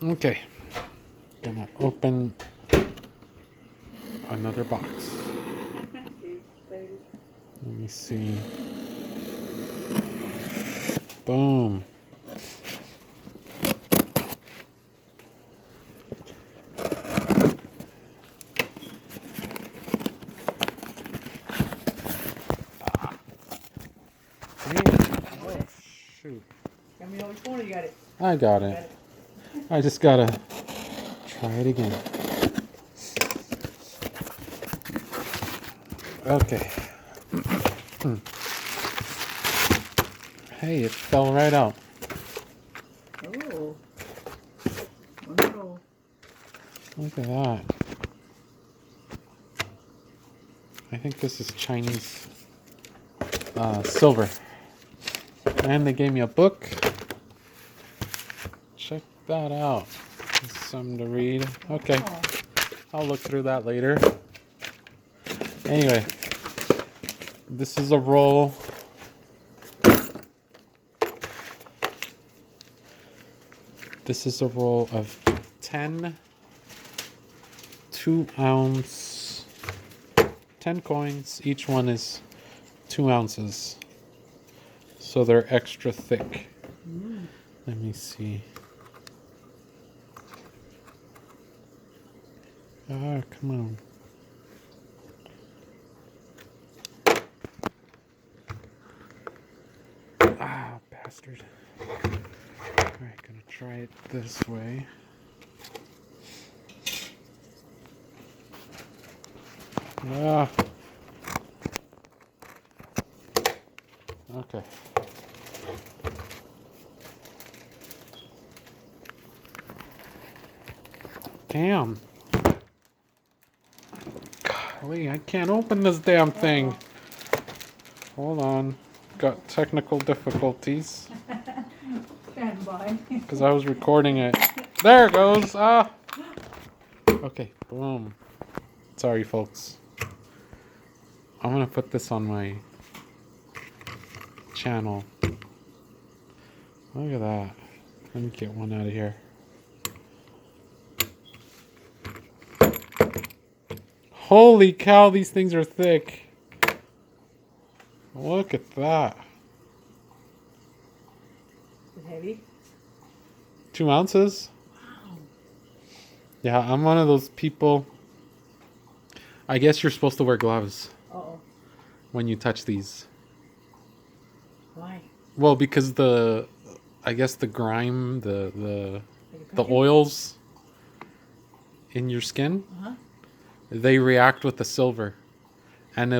Okay. Gonna open another box. Let me see. Boom. Oh, shoot. Let me know which one you got it. I got it. I just gotta try it again. Okay. Hey, it fell right out. Oh. Wonderful. Look at that. I think this is Chinese silver. And they gave me a book. Check that out. There's something to read. Okay. Oh. I'll look through that later. Anyway, this is a roll. This is a roll of 10 2-ounce 10 coins. Each one is 2 ounces. So they're extra thick. Let me see. Ah, come on. Ah, bastard. Alright, gonna try it this way. Ah. Okay. Damn. Golly, I can't open this damn thing. Hold on. Got technical difficulties. Stand by. Because I was recording it. There it goes. Ah. Okay, boom. Sorry, folks. I'm going to put this on my channel. Look at that. Let me get one out of here. Holy cow, these things are thick. Look at that. Is it heavy? 2 ounces? Wow. Yeah, I'm one of those people. I guess you're supposed to wear gloves Uh-oh. when you touch these. Why? Well, because I guess the grime, the Like a the country? oils in your skin, Uh-huh. they react with the silver, and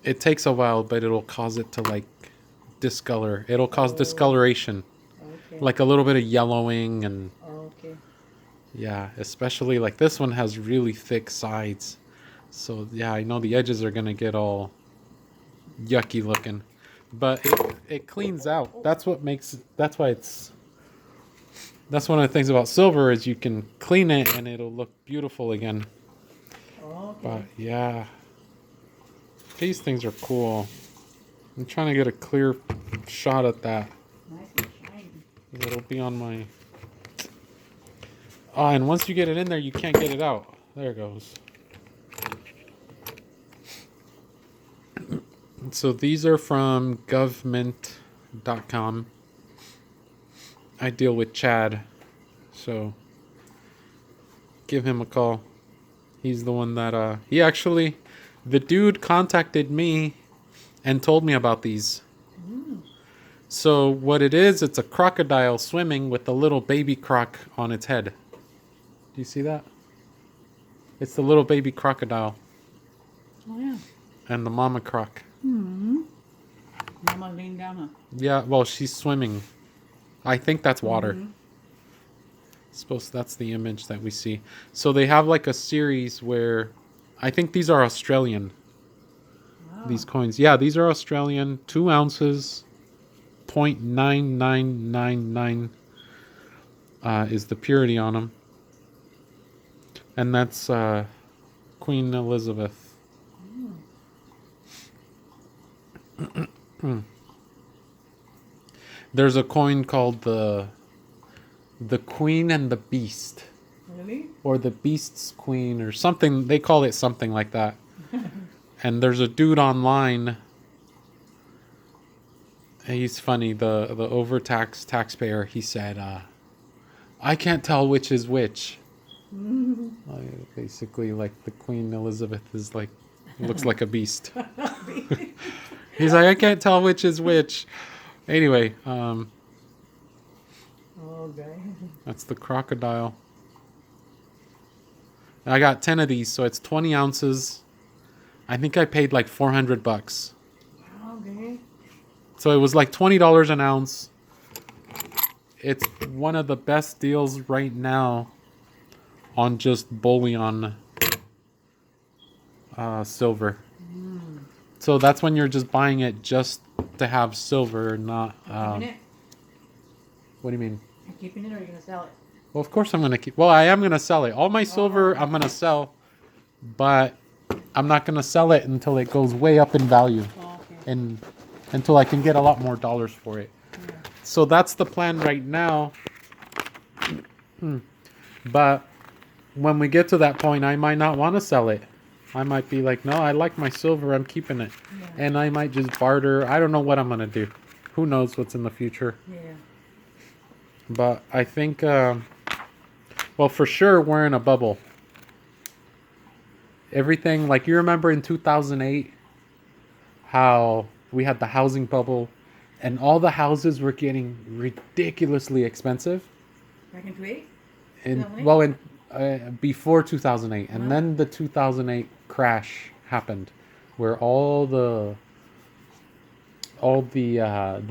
it takes a while, but it'll cause it to like discolor. It'll cause discoloration, Okay. like a little bit of yellowing, and Okay. yeah, especially like this one has really thick sides. So yeah, I know the edges are gonna get all yucky looking, but it cleans out. That's what makes. That's why it's. That's one of the things about silver is you can clean it and it'll look beautiful again. Okay. But yeah, these things are cool. I'm trying to get a clear shot at that. Nice and shiny. It'll be on my. Ah, and once you get it in there, you can't get it out. There it goes. So these are from government.com. I deal with Chad, so give him a call. He's the one that the dude contacted me and told me about these. So what it is, it's a crocodile swimming with a little baby croc on its head. Do you see that? It's the little baby crocodile Oh, yeah. and the mama croc. Mm-hmm. Mama leaned down, huh? Yeah, well, she's swimming. I think that's water. Mhm. That's the image that we see. So they have like a series where I think these are Australian. Wow. These coins. Yeah, these are Australian. 2 ounces. 0.9999 is the purity on them. And that's Queen Elizabeth. There's a coin called the The Queen and the Beast. Really? Or the Beast's Queen or something. They call it something like that. And there's a dude online. He's funny. The overtaxed taxpayer. He said, "I can't tell which is which." Basically, like the Queen Elizabeth is like looks like a beast. He's like, "I can't tell which is which." Anyway, Okay. that's the crocodile. I got 10 of these, so it's 20 ounces. I think I paid like $400. Okay. So it was like $20 an ounce. It's one of the best deals right now on just bullion silver. So that's when you're just buying it just to have silver, not. Keeping it? What do you mean? You're keeping it or are you going to sell it? Well, of course I'm gonna keep. Well, I am gonna sell it. All my silver I'm gonna sell, but I'm not gonna sell it until it goes way up in value, Oh, okay. and until I can get a lot more dollars for it. Yeah. So that's the plan right now. But when we get to that point, I might not want to sell it. I might be like, no, I like my silver. I'm keeping it. Yeah. And I might just barter. I don't know what I'm going to do. Who knows what's in the future. Yeah. But I think, well, for sure, we're in a bubble. Everything, like you remember in 2008, how we had the housing bubble and all the houses were getting ridiculously expensive. Back into 8? Before 2008, and then the 2008 crash happened, where all the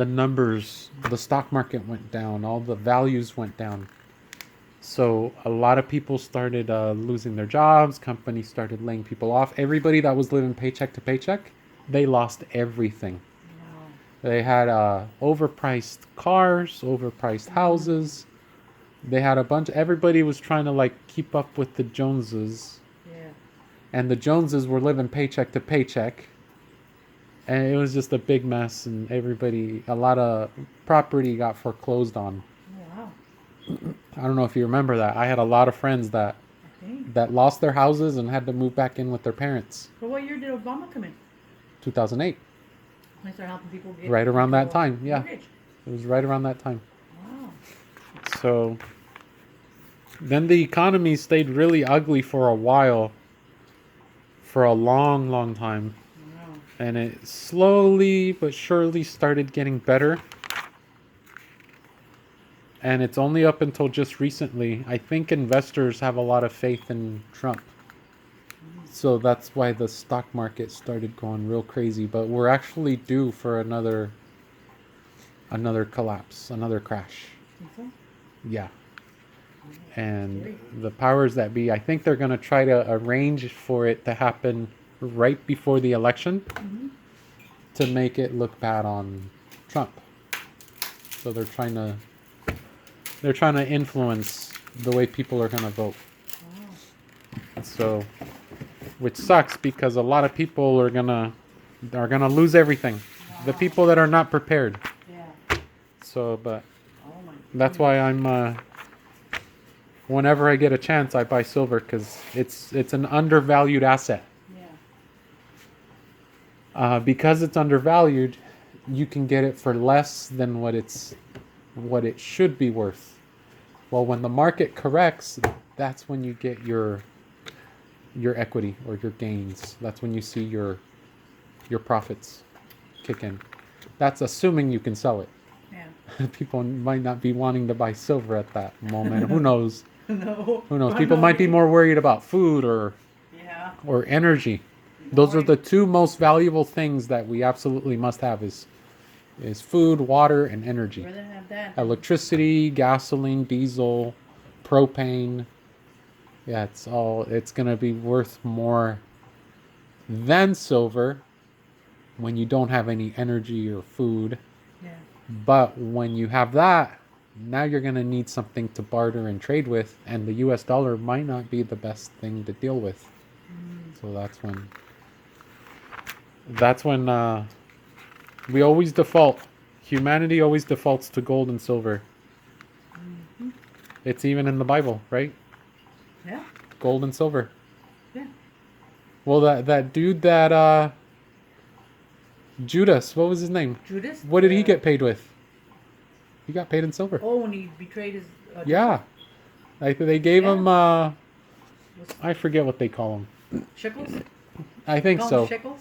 numbers, the stock market went down, all the values went down. So a lot of people started losing their jobs. Companies started laying people off. Everybody that was living paycheck to paycheck, they lost everything. Wow. They had overpriced cars, overpriced houses. They had a bunch. Everybody was trying to like keep up with the Joneses, Yeah. and the Joneses were living paycheck to paycheck, and it was just a big mess. And a lot of property got foreclosed on. Wow. I don't know if you remember that. I had a lot of friends that Okay. lost their houses and had to move back in with their parents. So what year did Obama come in? 2008, When he started helping people get right around that into a time. Yeah, mortgage? it was right around that time. Wow. So then the economy stayed really ugly for a while, for a long, long time. Wow. And it slowly but surely started getting better. And it's only up until just recently. I think investors have a lot of faith in Trump. So that's why the stock market started going real crazy. But we're actually due for another collapse, another crash. Think so? Yeah. And the powers that be, I think they're going to try to arrange for it to happen right before the election to make it look bad on Trump. So they're trying to influence the way people are going to vote. Wow. So, which sucks because a lot of people are going to lose everything. The people that are not prepared. Yeah. So, but Oh my. that's why I'm whenever I get a chance, I buy silver because it's an undervalued asset. Yeah. Because it's undervalued, you can get it for less than what it should be worth. Well, when the market corrects, that's when you get your equity or your gains. That's when you see your profits kick in. That's assuming you can sell it. Yeah. People might not be wanting to buy silver at that moment. Who knows? No. Who knows? I People know might be you. more worried about food or Yeah. energy. Those are the two most valuable things that we absolutely must have is food, water, and energy. Rather have that. than- Electricity, gasoline, diesel, propane. Yeah, it's going to be worth more than silver when you don't have any energy or food. Yeah. But when you have that, now you're going to need something to barter and trade with, and the US dollar might not be the best thing to deal with. So that's when we always default. Humanity always defaults to gold and silver. It's even in the Bible, right? Yeah. Gold and silver. Yeah. Well, that dude that Judas, what was his name? Judas. What did he get paid with? He got paid in silver. Oh, when he betrayed his. Yeah. Like they gave Yeah. him What's- I forget what they call him. Shekels. I think Call so. them shekels.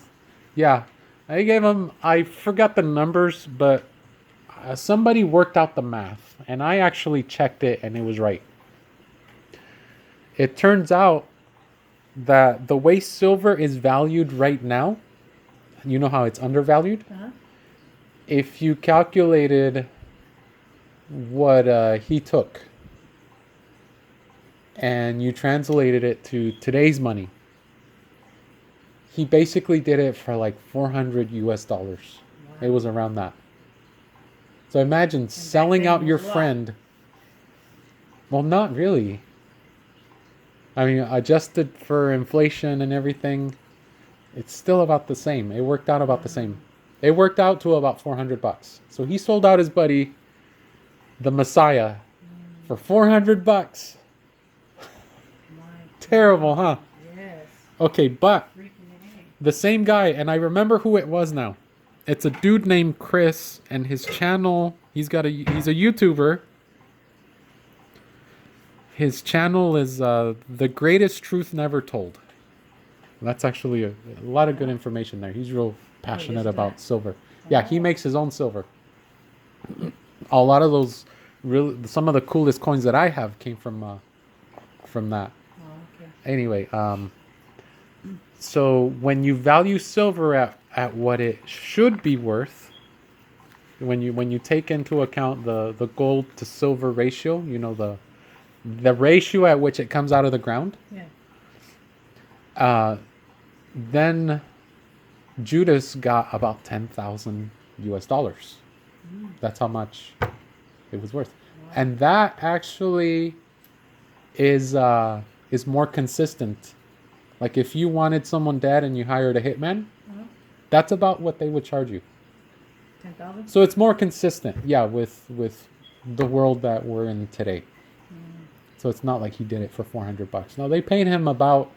Yeah. They gave him I forgot the numbers, but somebody worked out the math and I actually checked it and it was right. It turns out that the way silver is valued right now, you know how it's undervalued? Uh-huh. If you calculated what he took and you translated it to today's money, he basically did it for like 400 US dollars. Wow. It was around that. So imagine selling then out it your was a lot. friend. Well, not really. I mean, adjusted for inflation and everything, it's still about the same. It worked out about the same. It worked out to about 400 bucks. So he sold out his buddy, the Messiah, for 400 bucks. My Terrible, huh? Yes. Okay, but Freaking A. the same guy, and I remember who it was now. It's a dude named Chris, and his channel, he's a YouTuber. His channel is The Greatest Truth Never Told. That's actually a lot of good information there. He's real passionate isn't about that? silver. Yeah, he Oh. makes his own silver. A lot of those, some of the coolest coins that I have came from that. Oh, okay. Anyway, so when you value silver at what it should be worth, when you take into account the gold to silver ratio, you know the ratio at which it comes out of the ground, Yeah. then Judas got about 10,000 US dollars. That's how much it was worth. Wow. And that actually is more consistent. Like if you wanted someone dead and you hired a hitman, Uh-huh. that's about what they would charge you. 10,000. So it's more consistent, yeah, with the world that we're in today. So it's not like he did it for 400 bucks. No, they paid him about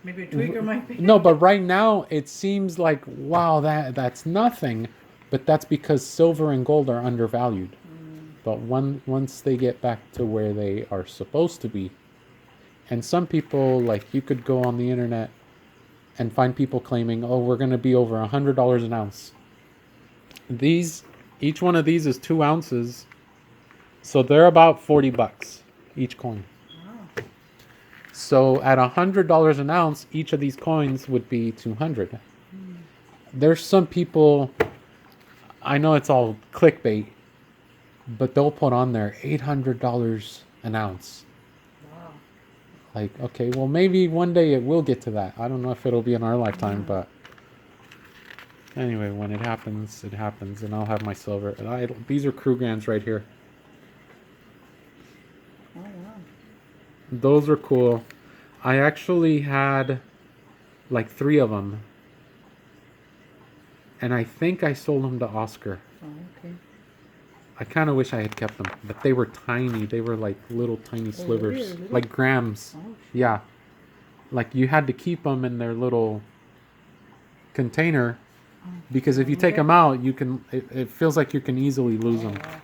Maybe a tweaker might be. no, but right now it seems like wow, that's nothing, but that's because silver and gold are undervalued. But once they get back to where they are supposed to be, and some people, like, you could go on the internet and find people claiming, oh, we're going to be over $100 an ounce. Each one of these is 2 ounces, so they're about 40 bucks each coin. Wow. So at $100 an ounce, each of these coins would be 200. There's some people, I know it's all clickbait, but they'll put on there $800 an ounce. Wow. Like, okay, well, maybe one day it will get to that. I don't know if it'll be in our lifetime, but anyway, when it happens, and I'll have my silver. And these are Krugans right here. Oh, wow. Those are cool. I actually had like 3 of them, and I think I sold them to Oscar. Oh, okay. I kind of wish I had kept them, but they were tiny. They were like little tiny slivers, really? like grams. Oh, Yeah, like you had to keep them in their little container because if you take Okay. them out, you can. It feels like you can easily lose them. wow.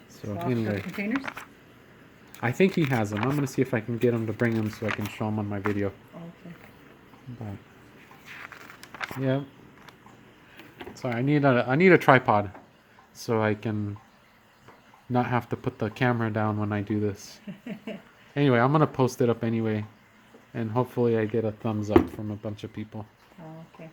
So Oscar anyway, containers? I think he has them. I'm gonna see if I can get him to bring them so I can show him on my video. Oh, okay. But yeah. Sorry, I need a tripod so I can not have to put the camera down when I do this. Anyway, I'm gonna post it up anyway, and hopefully I get a thumbs up from a bunch of people. Oh, okay.